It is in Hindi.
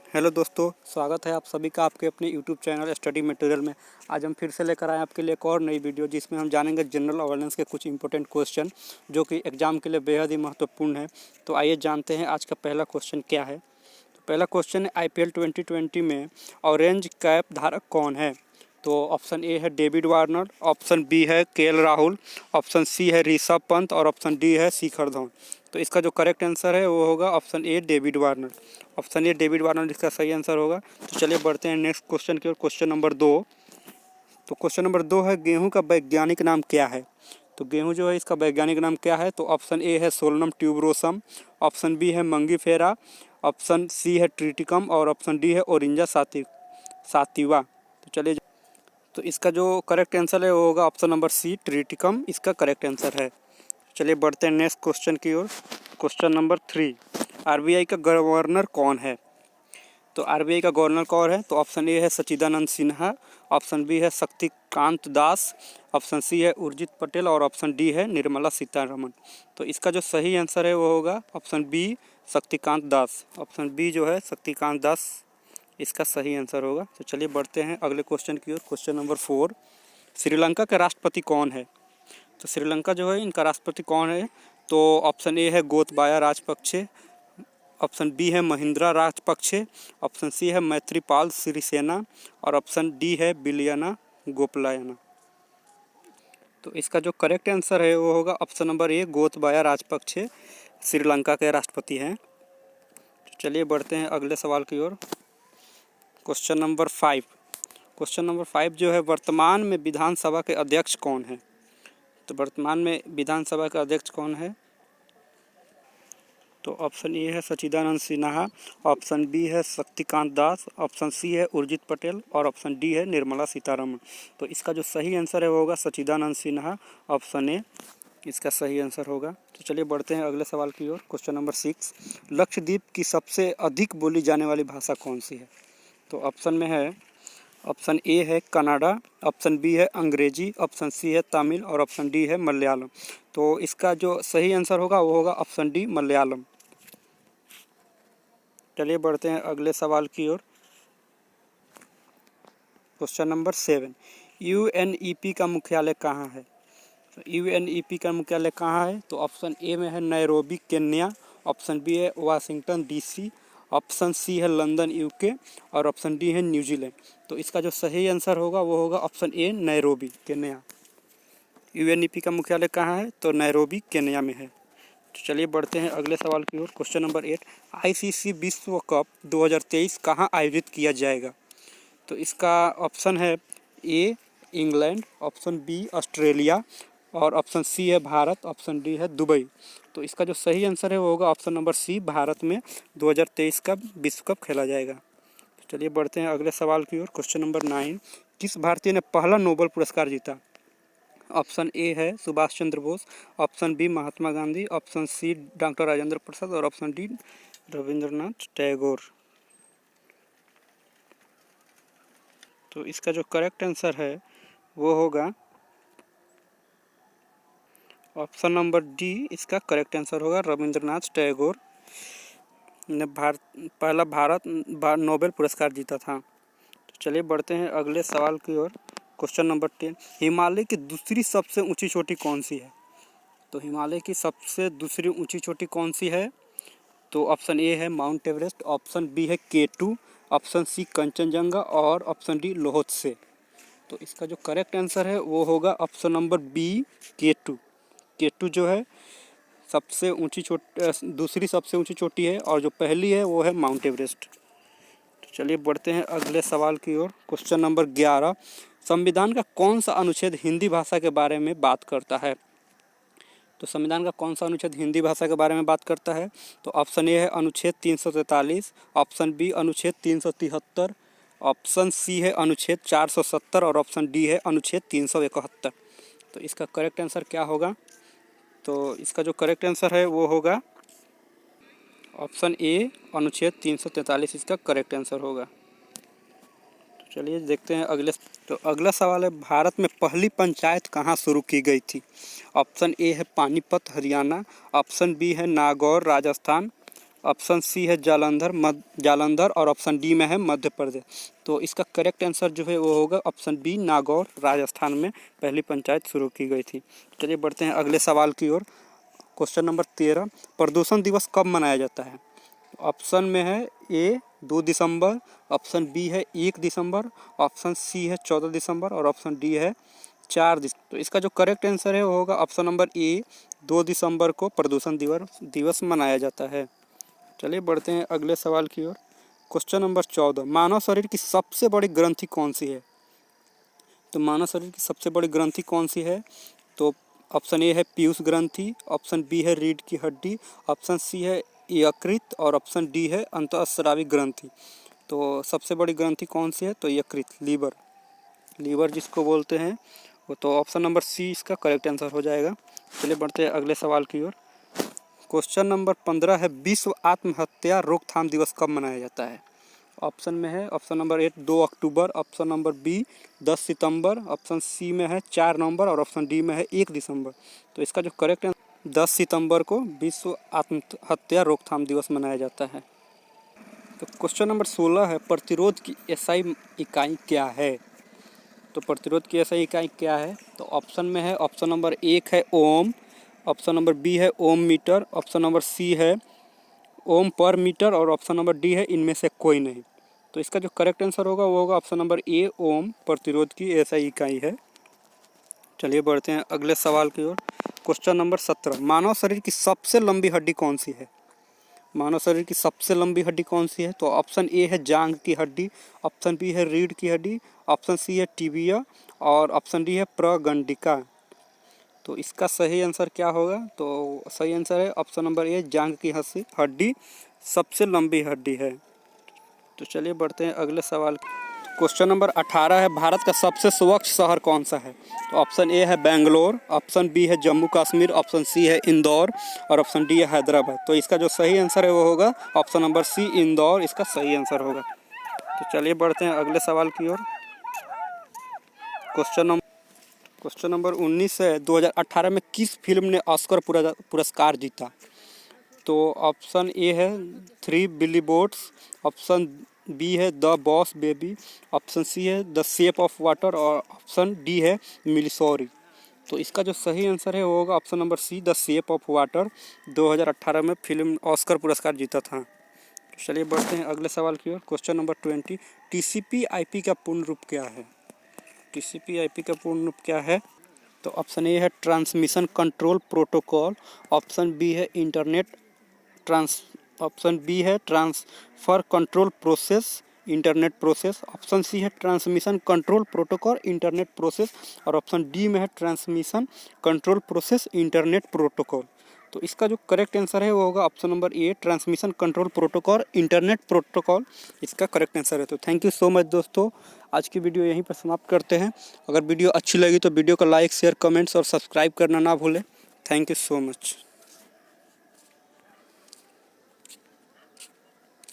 हेलो दोस्तों, स्वागत है आप सभी का आपके अपने यूट्यूब चैनल स्टडी मटेरियल में। आज हम फिर से लेकर आए आपके लिए एक और नई वीडियो जिसमें हम जानेंगे जनरल अवेयरनेस के कुछ इंपॉर्टेंट क्वेश्चन जो कि एग्जाम के लिए बेहद ही महत्वपूर्ण है। तो आइए जानते हैं आज का पहला क्वेश्चन क्या है। तो पहला क्वेश्चन है IPL 2020 में ऑरेंज कैप धारक कौन है। तो ऑप्शन ए है डेविड वार्नर, ऑप्शन बी है KL राहुल, ऑप्शन सी है ऋषभ पंत और ऑप्शन डी है शिखर धवन। तो इसका जो करेक्ट आंसर है वो होगा option A David Warner. Option A David Warner इसका सही आंसर होगा। तो चलिए बढ़ते हैं नेक्स्ट क्वेश्चन की ओर। Question number 2। तो क्वेश्चन नंबर 2 है गेहूं का वैज्ञानिक नाम क्या है। तो गेहूं जो है इसका वैज्ञानिक नाम क्या है। तो ऑप्शन ए है सोलनम ट्यूबरोसम, ऑप्शन बी है मंगीफेरा, ऑप्शन सी है ट्रिटिकम और ऑप्शन डी है ओरिंजा सातिवा। तो चलिए, तो इसका जो करेक्ट आंसर है वो होगा ऑप्शन नंबर सी ट्रिटिकम इसका करेक्ट आंसर है। चलिए बढ़ते हैं नेक्स्ट क्वेश्चन की ओर। क्वेश्चन नंबर 3, RBI का गवर्नर कौन है। तो RBI का गवर्नर कौन है। तो ऑप्शन ए है सच्चिदानंद सिन्हा, ऑप्शन बी है शक्तिकांत दास, ऑप्शन सी है उर्जित पटेल और ऑप्शन डी है निर्मला सीतारमण। तो इसका जो सही आंसर है वो होगा option B Shaktikanta Das. Option B जो है शक्तिकांत दास इसका सही आंसर होगा। तो चलिए बढ़ते हैं अगले क्वेश्चन की ओर। क्वेश्चन नंबर 4, श्रीलंका के राष्ट्रपति कौन है। तो श्रीलंका जो है इनका राष्ट्रपति कौन है। तो ऑप्शन ए है गोतबाया राजपक्षे, ऑप्शन बी है महिंद्रा राजपक्षे, ऑप्शन सी है मैत्रीपाल सिरिसेना और ऑप्शन डी है बिलियना गोपलायना। तो इसका जो करेक्ट आंसर है वो होगा ऑप्शन नंबर ए गोतबाया राजपक्षे श्रीलंका के राष्ट्रपति हैं। तो चलिए बढ़ते हैं अगले सवाल की ओर। Question number 5। क्वेश्चन नंबर 5 जो है वर्तमान में विधानसभा के अध्यक्ष कौन है। तो वर्तमान में विधानसभा का अध्यक्ष कौन है। तो ऑप्शन ए है सच्चिदानंद सिन्हा, ऑप्शन बी है शक्तिकांत दास, ऑप्शन सी है उर्जित पटेल और ऑप्शन डी है निर्मला सीतारमण। तो इसका जो सही आंसर है वो होगा सच्चिदानंद सिन्हा। ऑप्शन ए इसका सही आंसर होगा। तो चलिए बढ़ते हैं अगले सवाल की ओर। क्वेश्चन नंबर 6, लक्षद्वीप की सबसे अधिक बोली जाने वाली भाषा कौन सी है। तो ऑप्शन में है, ऑप्शन ए है कन्नड़ा, ऑप्शन बी है अंग्रेजी, ऑप्शन सी है तमिल और ऑप्शन डी है मलयालम। तो इसका जो सही आंसर होगा वो होगा ऑप्शन डी मलयालम। चलिए बढ़ते हैं अगले सवाल की ओर। क्वेश्चन नंबर 7, UNEP का मुख्यालय कहाँ है। तो UNEP का मुख्यालय कहाँ है। तो ऑप्शन ए में है नैरोबी केन्या, ऑप्शन बी है वाशिंगटन DC, ऑप्शन सी है लंदन UK और ऑप्शन डी है न्यूजीलैंड। तो इसका जो सही आंसर होगा वो होगा option A Nairobi Kenya. UNEP का मुख्यालय कहाँ है। तो नैरोबी केन्या में है। तो चलिए बढ़ते हैं अगले सवाल की ओर। क्वेश्चन नंबर 8, ICC विश्व कप 2023 कहाँ आयोजित किया जाएगा। तो इसका ऑप्शन है A England, option B Australia और ऑप्शन सी है भारत, ऑप्शन डी है दुबई। तो इसका जो सही आंसर है वो होगा ऑप्शन नंबर सी भारत में 2023 का विश्व कप खेला जाएगा। तो चलिए बढ़ते हैं अगले सवाल की ओर। क्वेश्चन नंबर 9, किस भारतीय ने पहला नोबेल पुरस्कार जीता। ऑप्शन ए है Subhash Chandra Bose, option B Mahatma Gandhi, option C doctor Rajendra Prasad और ऑप्शन डी रविंद्रनाथ टैगोर। तो इसका जो करेक्ट आंसर है वो होगा ऑप्शन नंबर डी इसका करेक्ट आंसर होगा रविंद्रनाथ टैगोर ने पहला नोबेल पुरस्कार जीता था। तो चलिए बढ़ते हैं अगले सवाल की ओर। क्वेश्चन नंबर 10, हिमालय की दूसरी सबसे ऊंची चोटी कौन सी है। तो हिमालय की सबसे दूसरी ऊंची चोटी कौन सी है। तो ऑप्शन ए है माउंट एवरेस्ट, ऑप्शन बी है K2, ऑप्शन सी कंचनजंगा और ऑप्शन डी लोहोत्से। तो इसका जो करेक्ट आंसर है वो होगा ऑप्शन नंबर बी K2 जो है सबसे ऊंची दूसरी सबसे ऊंची चोटी है और जो पहली है वो है माउंट एवरेस्ट। तो चलिए बढ़ते हैं अगले सवाल की ओर। क्वेश्चन नंबर 11, संविधान का कौन सा अनुच्छेद हिंदी भाषा के बारे में बात करता है। तो संविधान का कौन सा अनुच्छेद हिंदी भाषा के बारे में बात करता है। तो ऑप्शन ए है अनुच्छेद 343, ऑप्शन बी अनुच्छेद 373, ऑप्शन सी है अनुच्छेद 470 और ऑप्शन डी है अनुच्छेद 371। तो इसका करेक्ट आंसर क्या होगा। तो इसका जो करेक्ट आंसर है वो होगा ऑप्शन ए अनुच्छेद 343 इसका करेक्ट आंसर होगा। तो चलिए देखते हैं अगले। तो अगला सवाल है भारत में पहली पंचायत कहाँ शुरू की गई थी। ऑप्शन ए है पानीपत हरियाणा, ऑप्शन बी है नागौर राजस्थान, ऑप्शन सी है जालंधर और ऑप्शन डी में है मध्य प्रदेश। तो इसका करेक्ट आंसर जो है वो होगा ऑप्शन बी, नागौर राजस्थान में पहली पंचायत शुरू की गई थी। चलिए बढ़ते हैं अगले सवाल की ओर। क्वेश्चन नंबर 13, प्रदूषण दिवस कब मनाया जाता है? ऑप्शन में है ए 2 दिसंबर, ऑप्शन बी है 1 दिसंबर, ऑप्शन सी है 14 दिसंबर और ऑप्शन डी है 4 दिसंबर। तो इसका जो करेक्ट आंसर है वो होगा ऑप्शन नंबर ए, 2 दिसंबर को प्रदूषण दिवस मनाया जाता है। चलिए बढ़ते हैं अगले सवाल की ओर। क्वेश्चन नंबर 14, मानव शरीर की सबसे बड़ी ग्रंथि कौन सी है? तो मानव शरीर की सबसे बड़ी ग्रंथि कौन सी है? तो ऑप्शन ए है पीयूष ग्रंथि, ऑप्शन बी है रीढ़ की हड्डी, ऑप्शन सी है यकृत और ऑप्शन डी है अंतःस्रावी ग्रंथि। तो सबसे बड़ी ग्रंथि कौन सी है? तो यकृत, लीवर जिसको बोलते हैं वो। तो ऑप्शन नंबर सी इसका करेक्ट आंसर हो जाएगा। चलिए बढ़ते हैं अगले सवाल की ओर। क्वेश्चन नंबर 15 है, विश्व आत्महत्या रोकथाम दिवस कब मनाया जाता है? ऑप्शन में है ऑप्शन नंबर ए 2 अक्टूबर, ऑप्शन नंबर बी 10 सितंबर, ऑप्शन सी में है 4 नवंबर और ऑप्शन डी में है 1 दिसंबर। तो इसका जो करेक्ट आंसर 10 सितंबर को विश्व आत्महत्या रोकथाम दिवस मनाया जाता है। तो क्वेश्चन नंबर 16 है, प्रतिरोध की एसआई इकाई क्या है? तो प्रतिरोध की एसआई इकाई क्या है? तो ऑप्शन में है ऑप्शन नंबर 1 है ओम, ऑप्शन नंबर बी है ओम मीटर, ऑप्शन नंबर सी है ओम पर मीटर और ऑप्शन नंबर डी है इनमें से कोई नहीं। तो इसका जो करेक्ट आंसर होगा वो होगा ऑप्शन नंबर ए, ओम प्रतिरोध की एसआई इकाई है। चलिए बढ़ते हैं अगले सवाल की ओर। क्वेश्चन नंबर 17, मानव शरीर की सबसे लंबी हड्डी कौन सी है? मानव शरीर की सबसे लंबी हड्डी कौन सी है? तो ऑप्शन ए है जांघ की हड्डी, ऑप्शन बी है रीढ़ की हड्डी, ऑप्शन सी है टिबिया और ऑप्शन डी है प्रगंडिका। तो इसका सही आंसर क्या होगा? तो सही आंसर है ऑप्शन नंबर ए, जांघ की हड्डी सबसे लंबी हड्डी है। तो चलिए बढ़ते हैं अगले सवाल। क्वेश्चन नंबर 18 है, भारत का सबसे स्वच्छ शहर कौन सा है? तो ऑप्शन ए है बेंगलोर, ऑप्शन बी है जम्मू कश्मीर, ऑप्शन सी है इंदौर और ऑप्शन डी है हैदराबाद। तो इसका जो सही आंसर है वो होगा ऑप्शन नंबर सी, इंदौर इसका सही आंसर होगा। तो चलिए बढ़ते हैं अगले सवाल की ओर। क्वेश्चन नंबर 19 है, 2018 में किस फिल्म ने ऑस्कर पुरस्कार जीता? तो ऑप्शन ए है 3 बिलीबोर्ड्स, ऑप्शन बी है the boss baby, option C है द शेप ऑफ वाटर और ऑप्शन डी है मिलिसॉरी। तो इसका जो सही आंसर है वो होगा option number C, the shape of water. 2018 में फिल्म ऑस्कर पुरस्कार जीता था। तो चलिए बढ़ते हैं अगले सवाल की ओर। क्वेश्चन नंबर 20, TCP/IP का पूर्ण रूप क्या है? TCP/IP का पूर्ण रूप क्या है? तो ऑप्शन ए है transmission control protocol, option B है ऑप्शन बी है transfer control process internet process, option C है transmission control protocol internet process और ऑप्शन डी में है transmission control process internet protocol. तो इसका जो करेक्ट आंसर है वो होगा option number A, transmission control protocol internet protocol इसका करेक्ट आंसर है। तो थैंक यू सो मच दोस्तों, आज की वीडियो यहीं पर समाप्त करते हैं। अगर वीडियो अच्छी लगी तो वीडियो को लाइक, शेयर, कमेंट्स और सब्सक्राइब करना ना भूलें। Thank you so much.